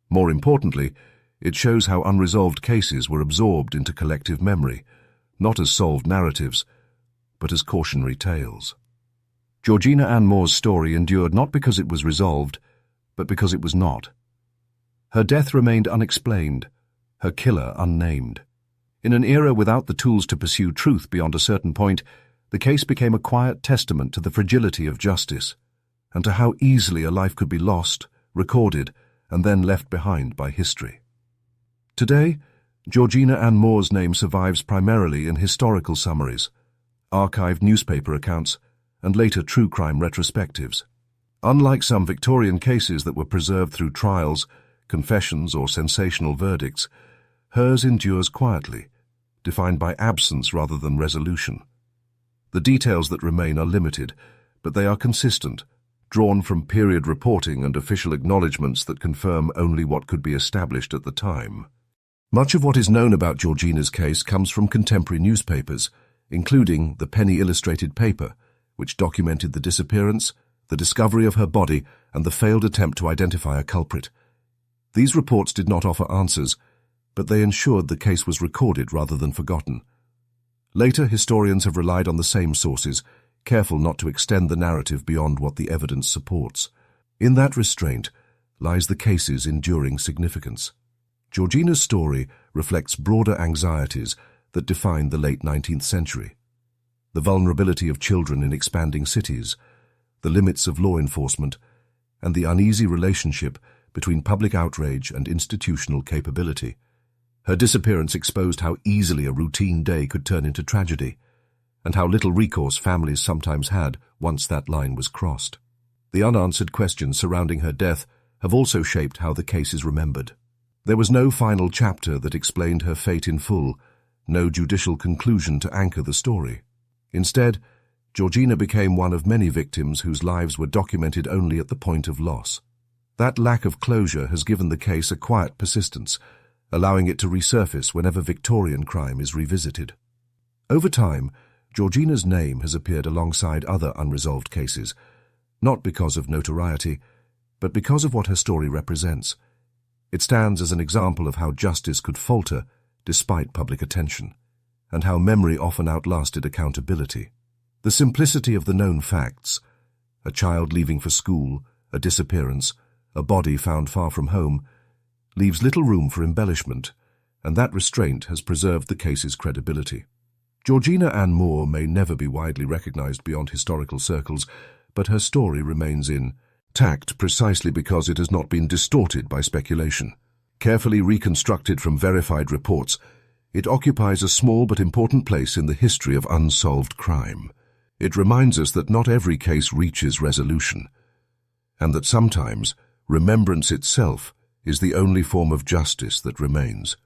More importantly, it shows how unresolved cases were absorbed into collective memory, not as solved narratives, but as cautionary tales. Georgina Ann Moore's story endured not because it was resolved, but because it was not. Her death remained unexplained, her killer unnamed. In an era without the tools to pursue truth beyond a certain point, the case became a quiet testament to the fragility of justice, and to how easily a life could be lost, recorded, and then left behind by history. Today, Georgina Ann Moore's name survives primarily in historical summaries, archived newspaper accounts, and later true crime retrospectives. Unlike some Victorian cases that were preserved through trials, confessions, or sensational verdicts, hers endures quietly, defined by absence rather than resolution. The details that remain are limited, but they are consistent, drawn from period reporting and official acknowledgements that confirm only what could be established at the time. Much of what is known about Georgina's case comes from contemporary newspapers, including the penny illustrated paper, which documented the disappearance, the discovery of her body, and the failed attempt to identify a culprit. These reports did not offer answers, but they ensured the case was recorded rather than forgotten. Later, historians have relied on the same sources, careful not to extend the narrative beyond what the evidence supports. In that restraint lies the case's enduring significance. Georgina's story reflects broader anxieties that defined the late 19th century. the vulnerability of children in expanding cities, the limits of law enforcement, and the uneasy relationship between public outrage and institutional capability. Her disappearance exposed how easily a routine day could turn into tragedy, and how little recourse families sometimes had once that line was crossed. The unanswered questions surrounding her death have also shaped how the case is remembered. There was no final chapter that explained her fate in full, no judicial conclusion to anchor the story. Instead, Georgina became one of many victims whose lives were documented only at the point of loss. That lack of closure has given the case a quiet persistence, allowing it to resurface whenever Victorian crime is revisited. Over time, Georgina's name has appeared alongside other unresolved cases, not because of notoriety, but because of what her story represents. It stands as an example of how justice could falter despite public attention, and how memory often outlasted accountability. The simplicity of the known facts, a child leaving for school, a disappearance, a body found far from home, leaves little room for embellishment, and that restraint has preserved the case's credibility. Georgina Ann Moore may never be widely recognized beyond historical circles, but her story remains intact precisely because it has not been distorted by speculation. Carefully reconstructed from verified reports, it occupies a small but important place in the history of unsolved crime. It reminds us that not every case reaches resolution, and that sometimes remembrance itself is the only form of justice that remains.